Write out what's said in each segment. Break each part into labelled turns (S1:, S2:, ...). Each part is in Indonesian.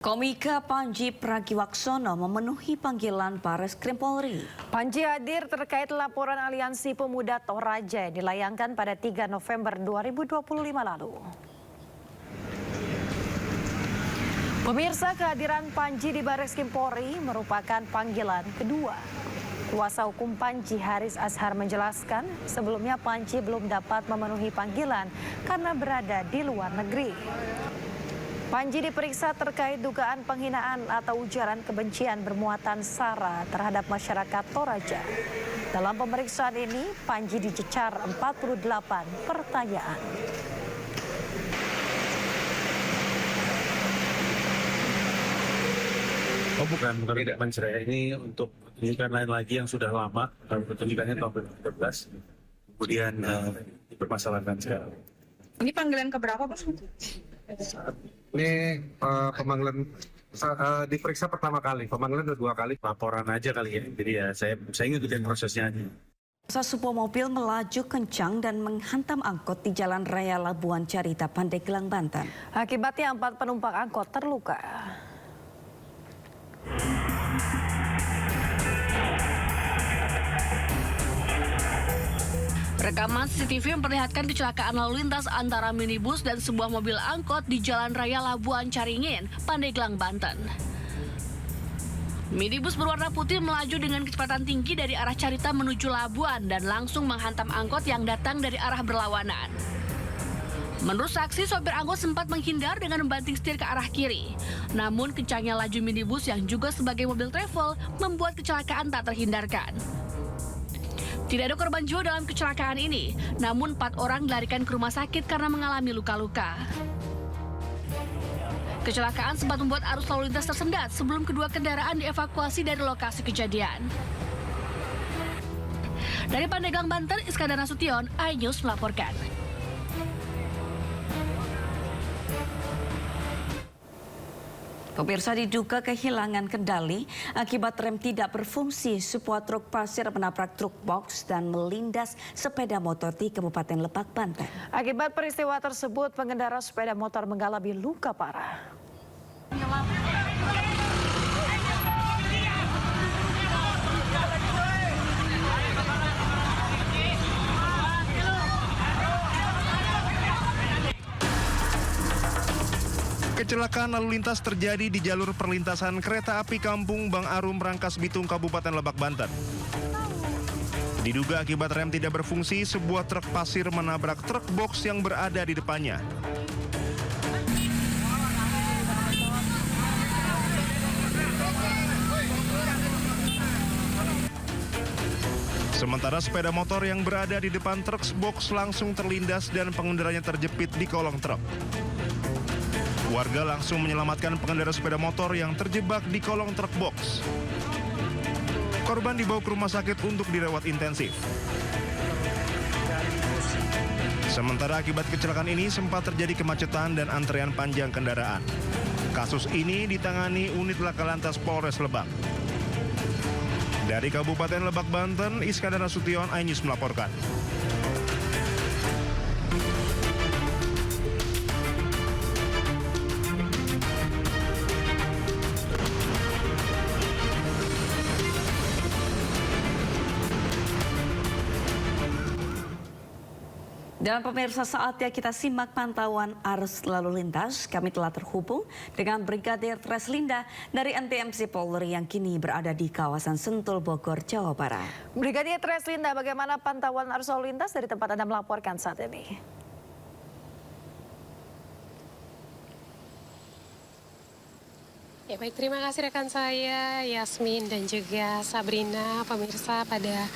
S1: Komika Panji Pragiwaksono memenuhi panggilan Barreskrim Polri.
S2: Panji hadir terkait laporan Aliansi Pemuda Toraja yang dilayangkan pada 3 November 2025 lalu. Pemirsa, kehadiran Panji di Barreskrim Polri merupakan panggilan kedua. Kuasa hukum Panji Haris Azhar menjelaskan sebelumnya Panji belum dapat memenuhi panggilan karena berada di luar negeri. Panji diperiksa terkait dugaan penghinaan atau ujaran kebencian bermuatan sara terhadap masyarakat Toraja. Dalam pemeriksaan ini, Panji dicecar 48 pertanyaan.
S3: Oh bukan mencerai, ini untuk penyidikan lain lagi yang sudah lama, penyidikannya tahun 2013, kemudian dipermasalahkan sekarang.
S4: Ini panggilan keberapa, Pak?
S3: Ini pemanggilan diperiksa pertama kali, pemanggilan kedua kali, laporan aja kali ya. Jadi ya saya ngikutin prosesnya aja.
S1: Sebuah mobil melaju kencang dan menghantam angkot di Jalan Raya Labuan Carita, Pandeglang, Banten.
S2: Akibatnya 4 penumpang angkot terluka.
S5: Rekaman CCTV memperlihatkan kecelakaan lalu lintas antara minibus dan sebuah mobil angkot di Jalan Raya Labuan Caringin, Pandeglang, Banten. Minibus berwarna putih melaju dengan kecepatan tinggi dari arah Carita menuju Labuan dan langsung menghantam angkot yang datang dari arah berlawanan. Menurut saksi, sopir angkot sempat menghindar dengan membanting setir ke arah kiri. Namun kencangnya laju minibus yang juga sebagai mobil travel membuat kecelakaan tak terhindarkan. Tidak ada korban jiwa dalam kecelakaan ini, namun 4 orang dilarikan ke rumah sakit karena mengalami luka-luka. Kecelakaan sempat membuat arus lalu lintas tersendat sebelum kedua kendaraan dievakuasi dari lokasi kejadian. Dari Pandeglang, Banten, Iskandar Nasution, iNews melaporkan.
S1: Pemirsa, diduga kehilangan kendali akibat rem tidak berfungsi, sebuah truk pasir menabrak truk box dan melindas sepeda motor di Kabupaten Lebak, Banten.
S2: Akibat peristiwa tersebut, pengendara sepeda motor mengalami luka parah.
S6: Kecelakaan lalu lintas terjadi di jalur perlintasan kereta api Kampung Bang Arum, Rangkas Bitung, Kabupaten Lebak, Banten. Diduga akibat rem tidak berfungsi, sebuah truk pasir menabrak truk box yang berada di depannya. Sementara sepeda motor yang berada di depan truk box langsung terlindas dan pengendaranya terjepit di kolong truk. Warga langsung menyelamatkan pengendara sepeda motor yang terjebak di kolong truk box. Korban dibawa ke rumah sakit untuk dirawat intensif. Sementara akibat kecelakaan ini sempat terjadi kemacetan dan antrean panjang kendaraan. Kasus ini ditangani unit Laka Lantas Polres Lebak. Dari Kabupaten Lebak, Banten, Iskandar Nasution, iNews melaporkan.
S1: Dan pemirsa, saatnya kita simak pantauan arus lalu lintas. Kami telah terhubung dengan Brigadir Treslinda dari NTMC Polri yang kini berada di kawasan Sentul, Bogor, Jawa Barat.
S2: Brigadir Treslinda, bagaimana pantauan arus lalu lintas dari tempat Anda melaporkan saat ini?
S7: Ya baik, terima kasih rekan saya Yasmin dan juga Sabrina. Pemirsa, pada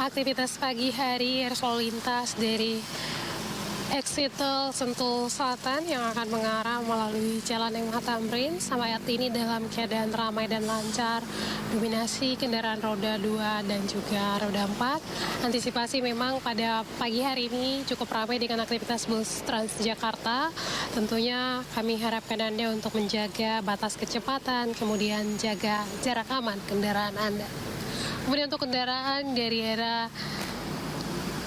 S7: aktivitas pagi hari arus lalu lintas dari exit tol Sentul Selatan yang akan mengarah melalui Jalan MH Tamrin sampai saat ini dalam keadaan ramai dan lancar, dominasi kendaraan roda 2 dan juga roda 4. Antisipasi memang pada pagi hari ini cukup ramai dengan aktivitas bus Transjakarta. Tentunya kami harapkan Anda untuk menjaga batas kecepatan, kemudian jaga jarak aman kendaraan Anda. Kemudian untuk kendaraan dari arah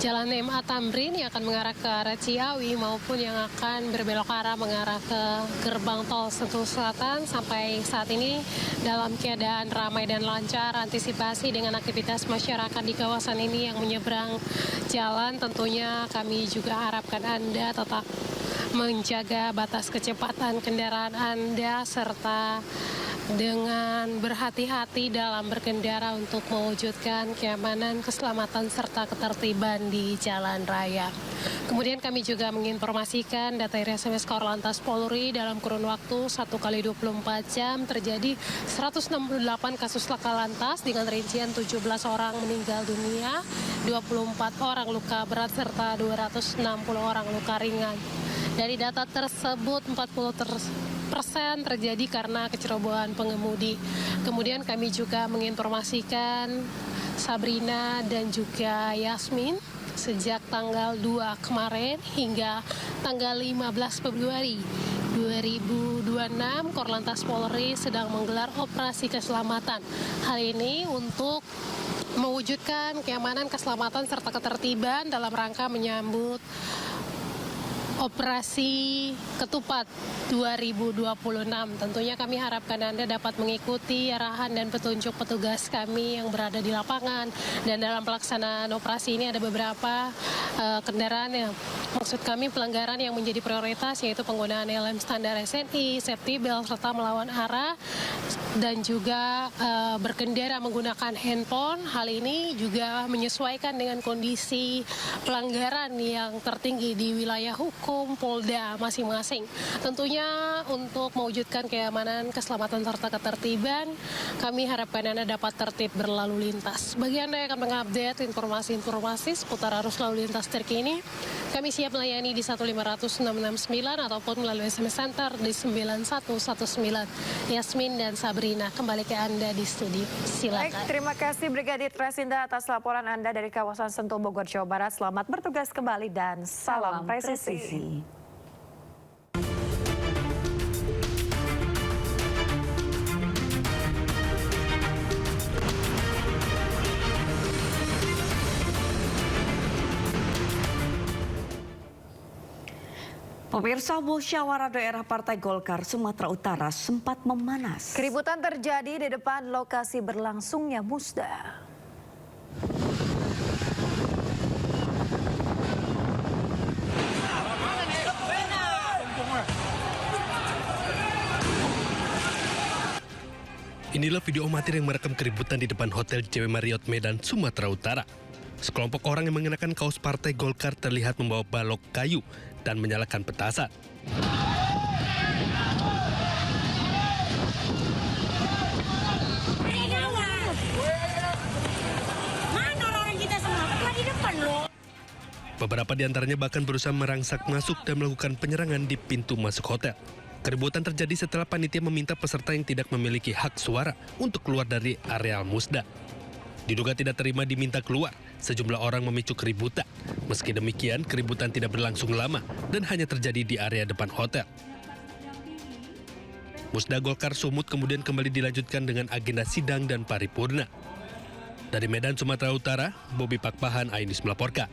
S7: Jalan MA Tamrin yang akan mengarah ke arah Ciawi maupun yang akan berbelok arah mengarah ke gerbang tol Sentul Selatan sampai saat ini dalam keadaan ramai dan lancar. Antisipasi dengan aktivitas masyarakat di kawasan ini yang menyeberang jalan, tentunya kami juga harapkan Anda tetap menjaga batas kecepatan kendaraan Anda serta dengan berhati-hati dalam berkendara untuk mewujudkan keamanan, keselamatan, serta ketertiban di jalan raya. Kemudian kami juga menginformasikan data SMS Korlantas Polri dalam kurun waktu 1x24 jam terjadi 168 kasus laka lantas dengan rincian 17 orang meninggal dunia, 24 orang luka berat, serta 260 orang luka ringan. Dari data tersebut 40% terjadi karena kecerobohan pengemudi. Kemudian kami juga menginformasikan Sabrina dan juga Yasmin sejak tanggal 2 kemarin hingga tanggal 15 Februari 2026 Korlantas Polri sedang menggelar operasi keselamatan. Hal ini untuk mewujudkan keamanan, keselamatan, serta ketertiban dalam rangka menyambut Operasi Ketupat 2026. Tentunya kami harapkan Anda dapat mengikuti arahan dan petunjuk petugas kami yang berada di lapangan. Dan dalam pelaksanaan operasi ini ada beberapa kendaraan yang maksud kami pelanggaran yang menjadi prioritas, yaitu penggunaan helm standar SNI, safety belt, serta melawan arah dan juga berkendara menggunakan handphone. Hal ini juga menyesuaikan dengan kondisi pelanggaran yang tertinggi di wilayah hukum Polda masing-masing. Tentunya untuk mewujudkan keamanan, keselamatan, serta ketertiban, kami harapkan Anda dapat tertib berlalu lintas. Bagi Anda yang akan mengupdate informasi-informasi seputar arus lalu lintas terkini, kami siap melayani di 1500669 ataupun melalui SMS Center di 9119. Yasmin dan Sabrina, kembali ke Anda di studio. Silakan.
S2: Baik, terima kasih Brigadir Treslinda atas laporan Anda dari kawasan Sentul Bogor, Jawa Barat. Selamat bertugas kembali dan salam presisi.
S1: Pemirsa, musyawarah daerah Partai Golkar Sumatera Utara sempat memanas.
S2: Keributan terjadi di depan lokasi berlangsungnya musda.
S8: Inilah video amatir yang merekam keributan di depan Hotel JW Marriott Medan, Sumatera Utara. Sekelompok orang yang mengenakan kaos Partai Golkar terlihat membawa balok kayu dan menyalakan petasan. Beberapa di antaranya bahkan berusaha merangsak masuk dan melakukan penyerangan di pintu masuk hotel. Keributan terjadi setelah panitia meminta peserta yang tidak memiliki hak suara untuk keluar dari areal musda. Diduga tidak terima diminta keluar, sejumlah orang memicu keributan. Meski demikian, keributan tidak berlangsung lama dan hanya terjadi di area depan hotel. Musda Golkar Sumut kemudian kembali dilanjutkan dengan agenda sidang dan paripurna. Dari Medan, Sumatera Utara, Bobi Pakpahan, Ainus melaporkan.